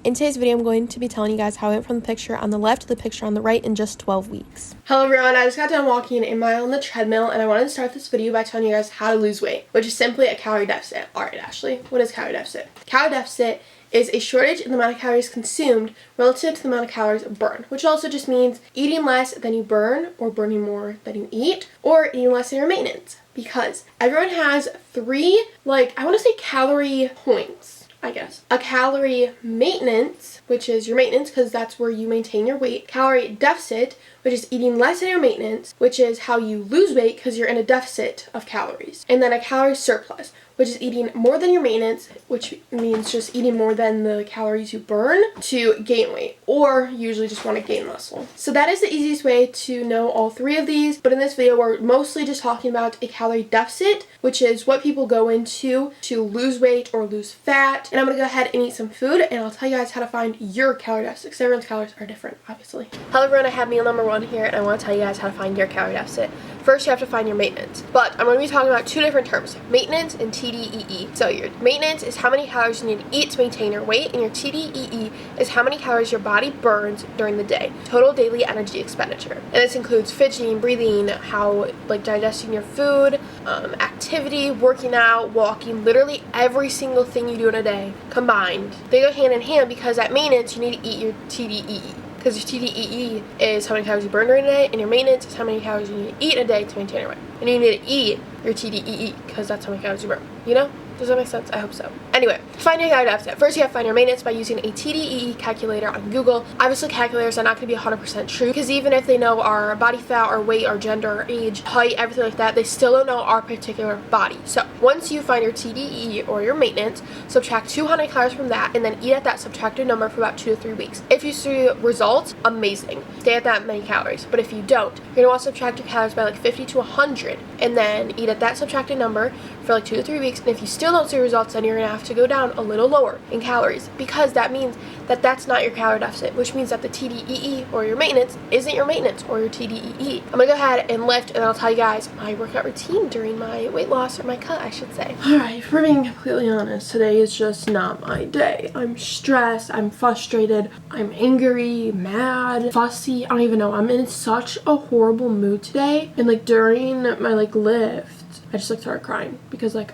In today's video, I'm going to be telling you guys how I went from the picture on the left to the picture on the right in just 12 weeks. Hello everyone, I just got done walking a mile on the treadmill and I wanted to start this video by telling you guys how to lose weight, which is simply a calorie deficit. Alright Ashley, what is calorie deficit? Calorie deficit is a shortage in the amount of calories consumed relative to the amount of calories burned, which also just means eating less than you burn or burning more than you eat, or eating less than your maintenance. Because everyone has three, I want to say calorie points. I guess. A calorie maintenance, which is your maintenance because that's where you maintain your weight. Calorie deficit, which is eating less than your maintenance, which is how you lose weight because you're in a deficit of calories. And then a calorie surplus, which is eating more than your maintenance, which means just eating more than the calories you burn to gain weight, or you usually just want to gain muscle. So that is the easiest way to know all three of these, but in this video we're mostly just talking about a calorie deficit, which is what people go into to lose weight or lose fat. And I'm going to go ahead and eat some food, and I'll tell you guys how to find your calorie deficit, because everyone's calories are different, obviously. Hello everyone, I have meal number 1 here, and I want to tell you guys how to find your calorie deficit. First, you have to find your maintenance. But I'm going to be talking about two different terms, maintenance and TDEE. So your maintenance is how many calories you need to eat to maintain your weight, and your TDEE is how many calories your body burns during the day. Total daily energy expenditure. And this includes fidgeting, breathing, how digesting your food, activity, working out, walking, literally every single thing you do in a day combined. They go hand in hand because at maintenance you need to eat your TDEE. Because your TDEE is how many calories you burn during the day, and your maintenance is how many calories you need to eat in a day to maintain your weight. And you need to eat your TDEE because that's how many calories you burn. You know? Does that make sense? I hope so. Anyway, find your calorie deficit. First, you have to find your maintenance by using a TDEE calculator on Google. Obviously, calculators are not going to be 100% true because even if they know our body fat, our weight, our gender, our age, height, everything like that, they still don't know our particular body. So once you find your TDEE or your maintenance, subtract 200 calories from that and then eat at that subtracted number for about 2 to 3 weeks. If you see results, amazing. Stay at that many calories. But if you don't, you're going to want to subtract your calories by 50 to 100 and then eat at that subtracted number for 2 to 3 weeks. And if you still don't see results, then you're going to have to go down a little lower in calories, because that means that that's not your calorie deficit, which means that the TDEE or your maintenance isn't your maintenance or your TDEE. I'm going to go ahead and lift, and I'll tell you guys my workout routine during my weight loss, or my cut, I should say. Alright, for being completely honest, today is just not my day. I'm stressed, I'm frustrated, I'm angry, mad, fussy, I don't even know. I'm in such a horrible mood today, and during my lift, I just started crying because I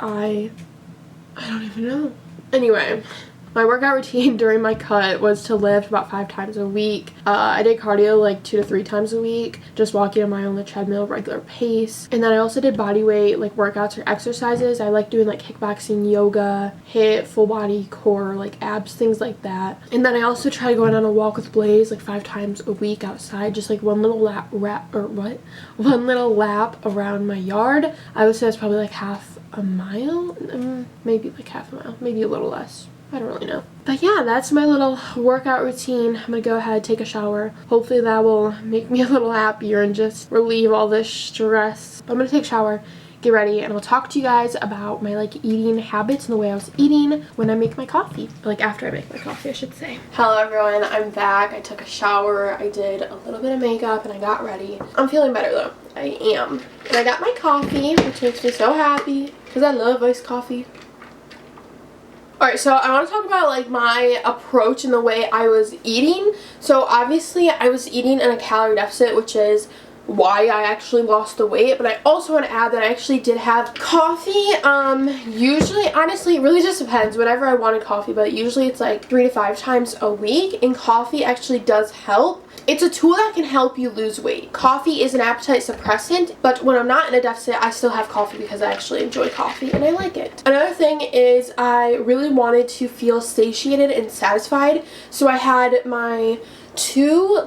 don't even know. Anyway, my workout routine during my cut was to lift about 5 times a week. I did cardio 2 to 3 times a week, just walking a mile on the treadmill, regular pace. And then I also did body weight workouts or exercises. I like doing kickboxing, yoga, HIIT, full body, core, abs, things like that. And then I also try going on a walk with Blaze 5 times a week outside, just one little one little lap around my yard. I would say that's probably half a mile, maybe half a mile, maybe a little less. I don't really know. But yeah, that's my little workout routine. I'm gonna go ahead, take a shower. Hopefully that will make me a little happier and just relieve all this stress. I'm gonna take a shower, get ready, and I'll talk to you guys about my eating habits and the way I was eating when I make my coffee. After I make my coffee, I should say. Hello everyone, I'm back. I took a shower, I did a little bit of makeup, and I got ready. I'm feeling better though. I am. And I got my coffee, which makes me so happy because I love iced coffee. Alright, so I want to talk about my approach and the way I was eating. So obviously I was eating in a calorie deficit, which is why I actually lost the weight, but I also want to add that I actually did have coffee. Usually, honestly, it really just depends whenever I wanted coffee, but usually it's 3 to 5 times a week, and coffee actually does help. It's a tool that can help you lose weight. Coffee is an appetite suppressant, but when I'm not in a deficit, I still have coffee because I actually enjoy coffee and I like it. Another thing is I really wanted to feel satiated and satisfied, so I had my 2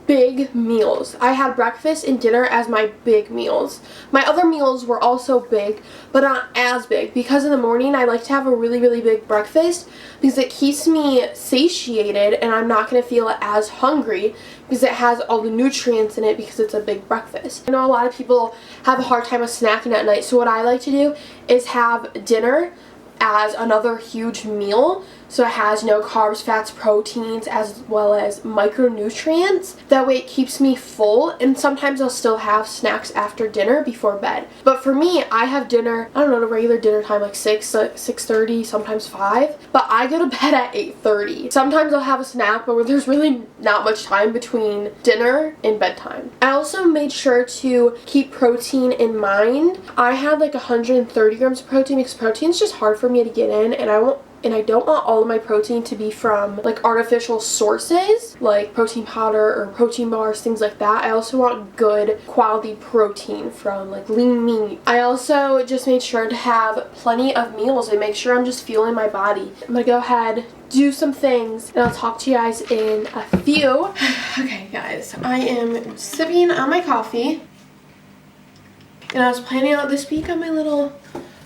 big meals. I had breakfast and dinner as my big meals. My other meals were also big, but not as big, because in the morning I like to have a really, really big breakfast because it keeps me satiated and I'm not going to feel as hungry because it has all the nutrients in it because it's a big breakfast. I know a lot of people have a hard time with snacking at night, so what I like to do is have dinner as another huge meal. So it has no carbs, fats, proteins, as well as micronutrients. That way it keeps me full, and sometimes I'll still have snacks after dinner before bed. But for me, I have dinner, I don't know, the regular dinner time like 6:30, sometimes 5. But I go to bed at 8:30. Sometimes I'll have a snack, but there's really not much time between dinner and bedtime. I also made sure to keep protein in mind. I had like 130 grams of protein because protein is just hard for me to get in, and I don't want all of my protein to be from like artificial sources like protein powder or protein bars, things like that. I also want good quality protein from like lean meat. I also just made sure to have plenty of meals and make sure I'm just fueling my body. I'm gonna go ahead, do some things, and I'll talk to you guys in a few. Okay guys, I am sipping on my coffee, and I was planning out this week on my little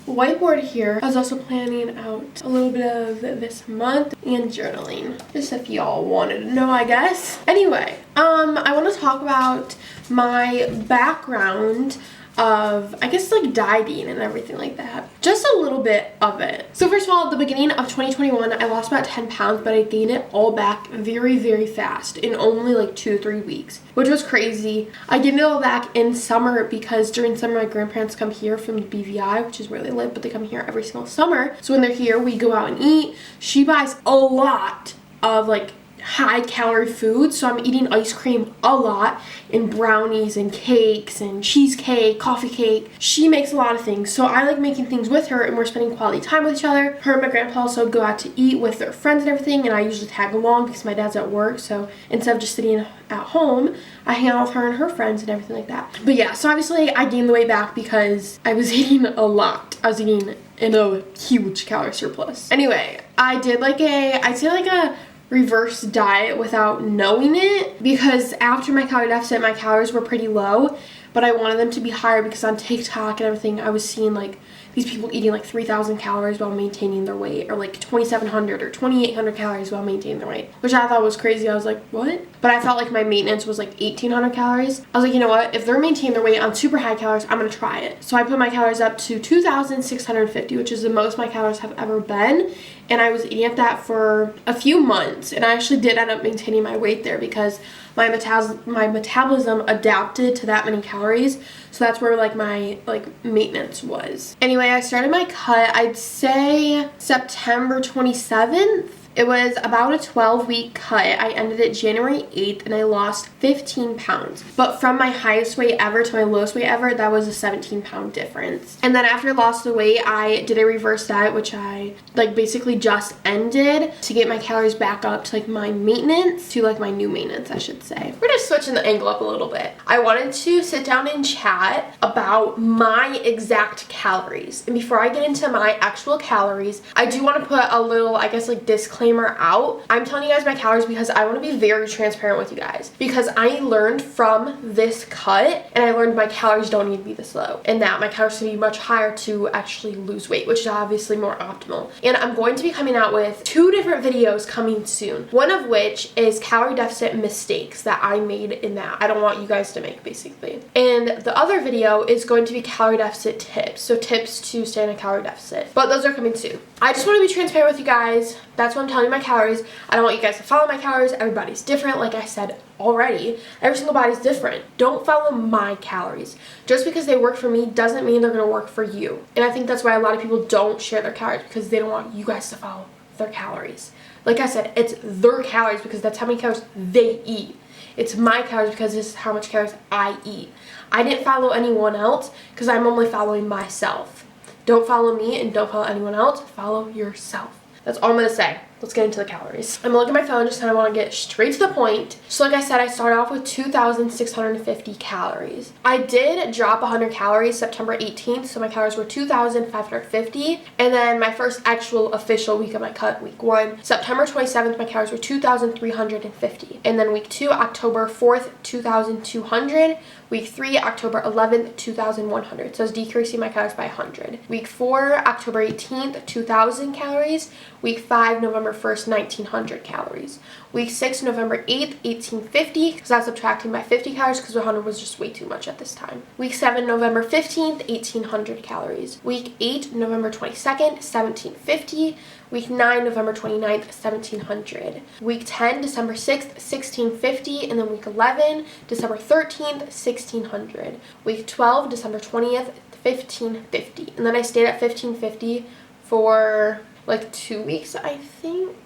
whiteboard here. I was also planning out a little bit of this month and journaling, just if y'all wanted to know, I guess. Anyway, I want to talk about my background of, I guess, like dieting and everything like that. Just a little bit of it. So first of all, at the beginning of 2021, I lost about 10 pounds, but I gained it all back very, very fast in only like 2 to 3 weeks, which was crazy. I gained it all back in summer because during summer, my grandparents come here from BVI, which is where they live, but they come here every single summer. So when they're here, we go out and eat. She buys a lot of like high calorie food, so I'm eating ice cream a lot and brownies and cakes and cheesecake, coffee cake. She makes a lot of things, so I like making things with her, and we're spending quality time with each other. Her and my grandpa also go out to eat with their friends and everything, and I usually tag along because my dad's at work, so instead of just sitting at home, I hang out with her and her friends and everything like that. But yeah, so obviously I gained the weight back because I was eating a lot. I was eating in a huge calorie surplus. Anyway, I did like I'd say like a reverse diet without knowing it, because after my calorie deficit, my calories were pretty low, but I wanted them to be higher because on TikTok and everything, I was seeing like these people eating like 3,000 calories while maintaining their weight, or like 2,700 or 2,800 calories while maintaining their weight, which I thought was crazy. I was like, what? But I felt like my maintenance was like 1,800 calories. I was like, you know what? If they're maintaining their weight on super high calories, I'm gonna try it. So I put my calories up to 2,650, which is the most my calories have ever been. And I was eating at that for a few months, and I actually did end up maintaining my weight there because my metabolism adapted to that many calories. So that's where like my maintenance was. Anyway, I started my cut, I'd say September 27th. It was about a 12-week cut. I ended it January 8th, and I lost 15 pounds. But from my highest weight ever to my lowest weight ever, that was a 17-pound difference. And then after I lost the weight, I did a reverse diet, which I like basically just ended to get my calories back up to like my maintenance, to like my new maintenance, I should say. We're just switching the angle up a little bit. I wanted to sit down and chat about my exact calories. And before I get into my actual calories, I do want to put a little, I guess, like disclaimer out. I'm telling you guys my calories because I want to be very transparent with you guys, because I learned from this cut, and I learned my calories don't need to be this low, and that my calories should be much higher to actually lose weight, which is obviously more optimal. And I'm going to be coming out with 2 different videos coming soon, one of which is calorie deficit mistakes that I made in that I don't want you guys to make, basically. And the other video is going to be calorie deficit tips, so tips to stay in a calorie deficit. But those are coming soon. I just want to be transparent with you guys. That's why I'm telling you my calories. I don't want you guys to follow my calories. Everybody's different, like I said already. Every single body's different. Don't follow my calories. Just because they work for me doesn't mean they're going to work for you. And I think that's why a lot of people don't share their calories, because they don't want you guys to follow their calories. Like I said, it's their calories because that's how many calories they eat. It's my calories because this is how much calories I eat. I didn't follow anyone else because I'm only following myself. Don't follow me and don't follow anyone else. Follow yourself. That's all I'm going to say. Let's get into the calories. I'm going to look at my phone, just kind of want to get straight to the point. So like I said, I started off with 2,650 calories. I did drop 100 calories September 18th, so my calories were 2,550. And then my first actual official week of my cut, week 1, September 27th, my calories were 2,350. And then week 2, October 4th, 2,200. Week 3, October 11th, 2,100. So I was decreasing my calories by 100. Week 4, October 18th, 2,000 calories. Week 5, November 1st, 1,900 calories. Week 6, November 8th, 1,850, because I was subtracting by 50 calories because 100 was just way too much at this time. Week 7, November 15th, 1,800 calories. Week 8, November 22nd, 1,750. Week 9, November 29th, 1700. Week 10, December 6th, 1650. And then week 11, December 13th, 1600. Week 12, December 20th, 1550. And then I stayed at 1550 for like 2 weeks, I think.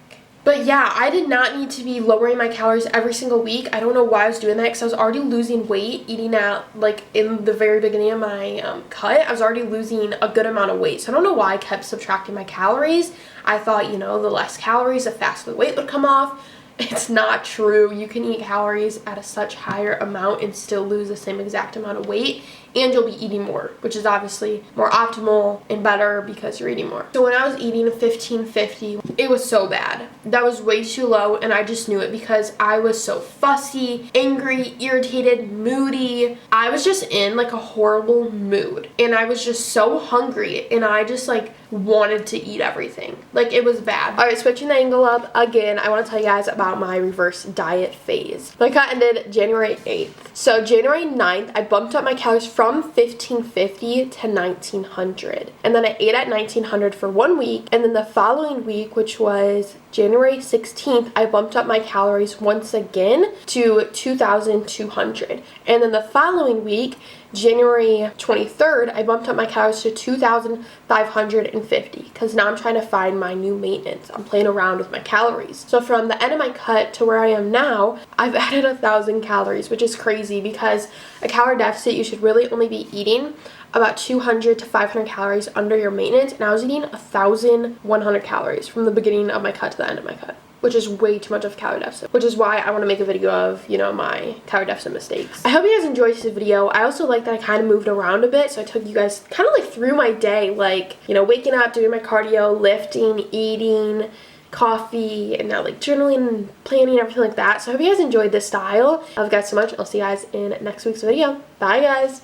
But yeah, I did not need to be lowering my calories every single week. I don't know why I was doing that, because I was already losing weight eating out, like, in the very beginning of my cut. I was already losing a good amount of weight. So I don't know why I kept subtracting my calories. I thought, you know, the less calories, the faster the weight would come off. It's not true. You can eat calories at a such higher amount and still lose the same exact amount of weight, and you'll be eating more, which is obviously more optimal and better because you're eating more. So when I was eating 1550, it was so bad. That was way too low, and I just knew it because I was so fussy, angry, irritated, moody. I was just in like a horrible mood, and I was just so hungry, and I just like wanted to eat everything. Like, it was bad. All right, switching the angle up again, I want to tell you guys about my reverse diet phase. My cut ended January 8th. So January 9th, I bumped up my calories from 1550 to 1900. And then I ate at 1900 for 1 week. And then the following week, which was January 16th, I bumped up my calories once again to 2200. And then the following week, January 23rd, I bumped up my calories to 2,550 because now I'm trying to find my new maintenance. I'm playing around with my calories. So from the end of my cut to where I am now, I've added 1,000 calories, which is crazy because a calorie deficit, you should really only be eating about 200 to 500 calories under your maintenance, and I was eating 1,100 calories from the beginning of my cut to the end of my cut, which is way too much of a calorie deficit, which is why I want to make a video of, you know, my calorie deficit mistakes. I hope you guys enjoyed this video. I also like that I kind of moved around a bit, so I took you guys kind of like through my day, like, you know, waking up, doing my cardio, lifting, eating, coffee, and now like journaling, planning, everything like that. So I hope you guys enjoyed this style. I love you guys so much. I'll see you guys in next week's video. Bye, guys.